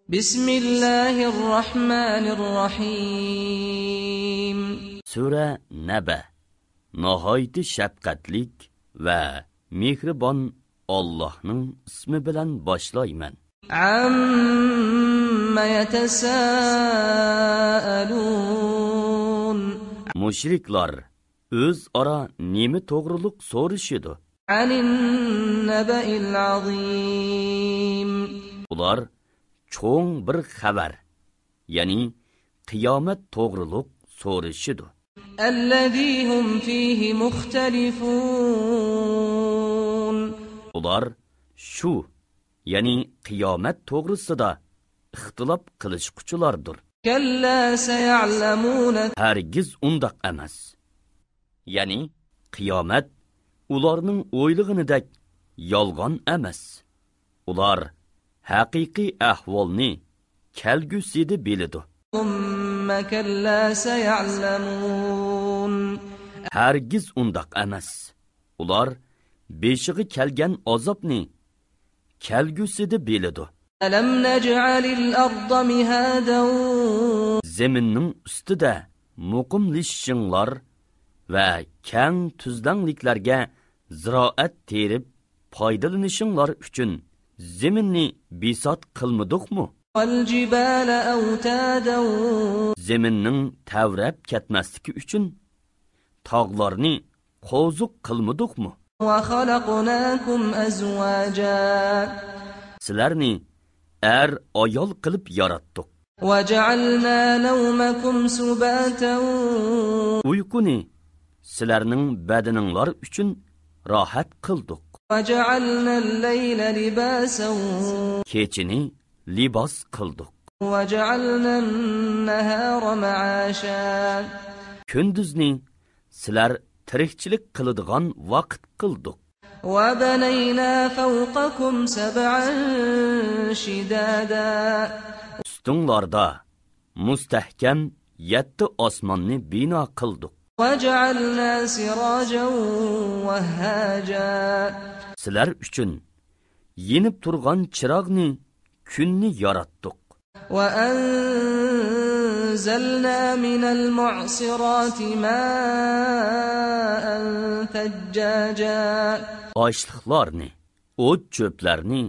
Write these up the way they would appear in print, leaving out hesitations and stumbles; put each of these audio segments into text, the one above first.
Bismillahirrahmanirrahim. Sura Naba. Nihoyat shafqatlik va mehribon Allohning ismi bilan boshlayman. Amma yatasaalun. Mushriklar o'z ora nima to'g'riliq so'rashidi. Anin naba'il azim. Ular cho'ng bir xabar, ya'ni qiyomat to'g'riliq so'rashidi. Allazi hum fihi muxtalifun. Ular shu, ya'ni qiyomat to'g'risida ixtilof qilishquchilardir. Kalla sayalamun. Hargiz undaq emas. Ya'ni qiyomat ularning o'ylig'inidek yolg'on emas. Ular haqiqiy ahvolni kelgusida biladi. Thumma kalla sayalamun. Hargiz undaq emas. Ular beshig'i kelgan azobni kelgusida biladi. Alam naj'alil arda mihadan. Zeminning ustida muqimlashinglar va keng tuzlanliklarga ziroat terib foydalanishinglar uchun zeminni bisot qilmadikmi? Wal jibala awtadan. Zeminning tavrab ketmasligi uchun tog'larni qo'ziq qilmadikmi? Wa khalaqnakum azwaja. Sizlarni ayol qilib yaratdik. Wa ja'alna nawmakum subatan. Uyquni sizlarning badaninglar uchun rohat qildik. Wa ja'alna al-layla libasan. Kechini libos qildik. Wa ja'alna an-nahara ma'asha. Kunduzni sizlar tirikchilik qiladigan vaqt qildik. Wa banayna fawqakum sab'an shidada. Ustinglarda mustahkam 7 osmonni bino qildik. Wa ja'alna sirajan wahhaja. Sizlar uchun yenib turgan chirog'ni kunni yaratdik. Wa anzalna minal mu'sirati ma'an thajjaja. Ochliqlarni, o't cho'plarni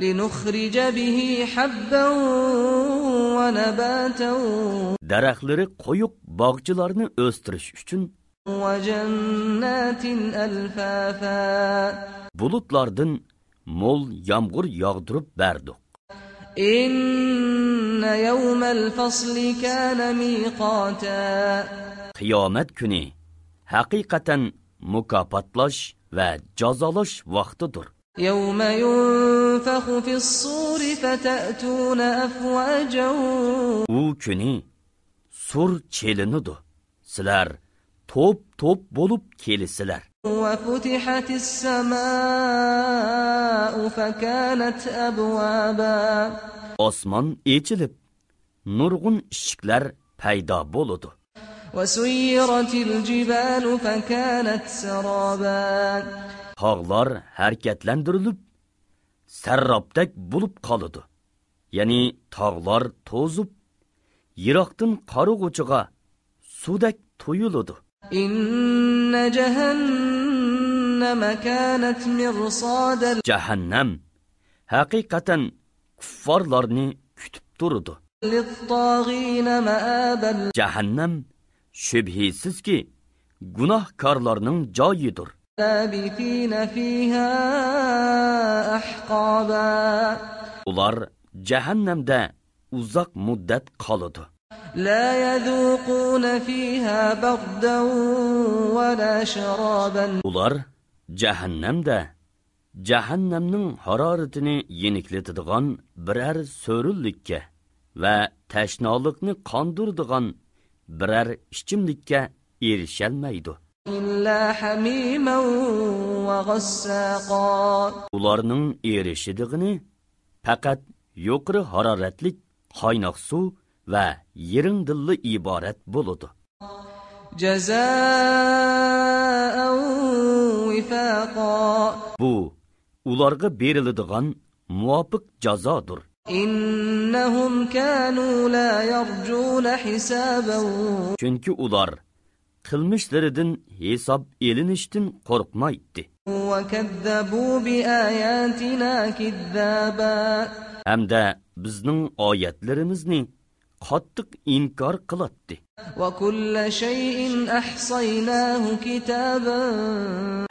linukhrija bihi habban wa nabatan. Daraxtlari qo'yuq bog'chilarni o'stirish uchun Wa jannatin alfafa. bulutlardan mo'l yomg'ir yog'dirib berdik. Inna yawmal fasli kana miqata. Qiyomat kuni haqiqatan mukofotlash va jazolash vaqtidir. Yawma yunfakhu fis-suri fatatuna afwajan. U kuni sur chelinidi. Sizlar to'p bo'lib kelisizlar. Wa futihatis samaa'u fakanat abwaba. Osmon echilib, nurg'un eshiklar paydo bo'ladi. Wa suyiratil jibalu fakanat saraba. Tog'lar harakatlantirilib, sarrobdak bo'lib qoladi. Ya'ni tog'lar to'zib, yiroqdan qarog'uchiga suvdak to'yiladi. Inna jahannama kanat mirsada. Jahannam haqiqatan kuffarlarni kutib turadi. Lit-taghina ma'aban. Jahannam shubhisizki gunohkorlarning joyidir. Labithina fiha ahqaba. Ular jahannamda uzoq muddat qoladi. La yadhuquna fiha bardan wa la sharaban. Ular jahannamda jahannamning haroratini yeniklatadigan biror so'rillikka va tashnolikni qondiradigan biror ichimlikka erishalmaydi. Illa hamiman wa ghassaqa. Ularning erishidigini faqat yuqori haroratlik qaynoq suv va yiring dilli iborat bo'ladi. Jazaa'an wifaqa. Bu ularga beriladigan muvofiq jazodir. إنهم كانوا لا يرجون حسابا Çünkü ular qilmishlaridan hisob elinishdan qo'rqmaydi. وكذبوا بآياتنا كذابا Hamda bizning oyatlarimizni qattiq inkor qiladi. وكل شيء أحصيناه كتابا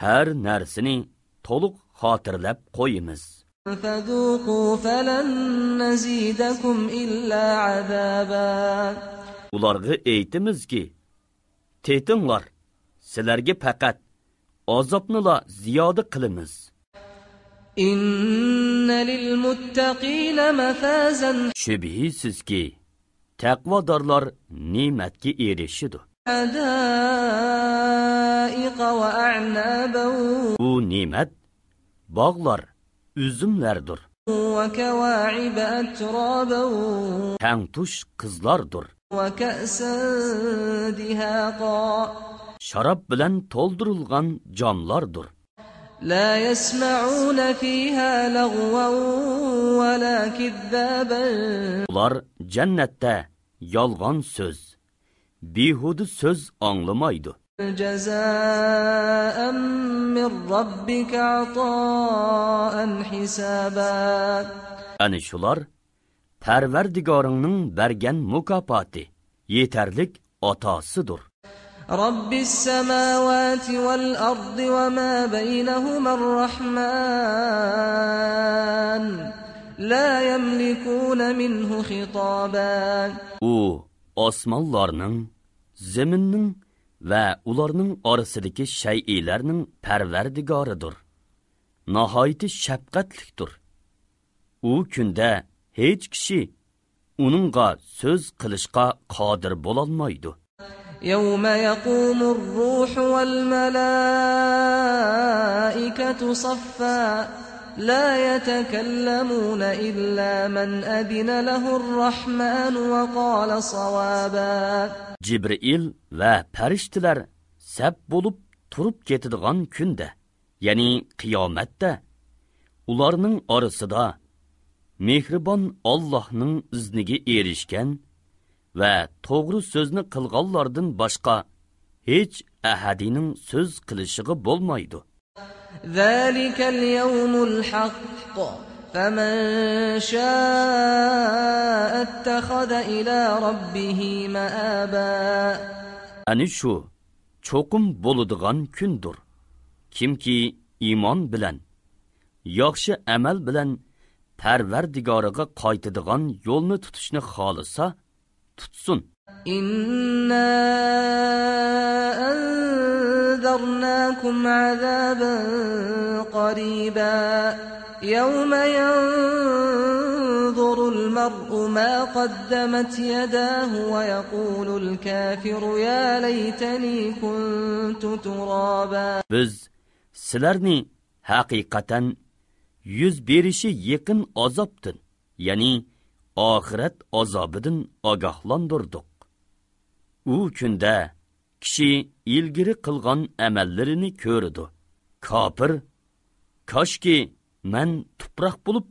Har narsani to'liq xotirlab qo'yimiz. فذوقوا فلن نزيدكم إلا عذابا Ularga aytimizki, tetinglar, sizlarga faqat azobnila ziyoda qilamiz. إن للمتقين مفازا Shubhisizki, taqvodorlar ne'matga erishidi. حدائق وأعنابا Bu ne'mat bog'lar, üzümlerdir. وكواعب أترابا Tangtush qizlardir. وكأسا دهاقا Sharab bilan to'ldirilgan jamlardir. لا يسمعون فيها لغوا ولا كذابا Ular jannatda yolg'on so'z, behuda so'z anglamaydi. جزاء من ربك عطاء حسابا Ana shular Parvardigoringning bergan mukofoti, yetarlik atosidir. رب السماوات والأرض وما بينهما الرحمن لا يملكون منه خطابا U osmonlarning, zaminning va ularning orasidagi shay'larning Parvardigoridir. Nihoyat shafqatlikdir. U kunda hech kishi uningga so'z qilishga qodir bo'lolmaydi. يوم يقوم الروح والملائكة صفا لا يتكلمون إلا من أذن له الرحمن وقال صوابا Jibril va farishtalar sap bo'lib turib ketadigan kunda, ya'ni qiyomatda, ularning orasida mehribon Allohning izniga erishgan va to'g'ri so'zni qilganlardan boshqa hech ahadining so'z qilishiga bo'lmaydi. ذلك اليوم الحق فمن شاء اتخذ إلى ربه مآبا Ani shu cho'qim bo'ladigan kundir. Kimki iymon bilan, yaxshi amal bilan Parvardigoriga qaytadigan yo'lni tutishni xolisa, tutsun. إنا أنذرناكم عذابا قريبا يوم ينظر المرء ما قدمت يداه ويقول الكافر يا ليتني كنت ترابا Biz sizlarni haqiqatan yüz berishi yaqin azobdan, ya'ni oxirat azobidan ogohlantirdik. U kunda kishi ilgari qilgan amallarini ko'rdi. Kofir, koshki men tuproq bo'lib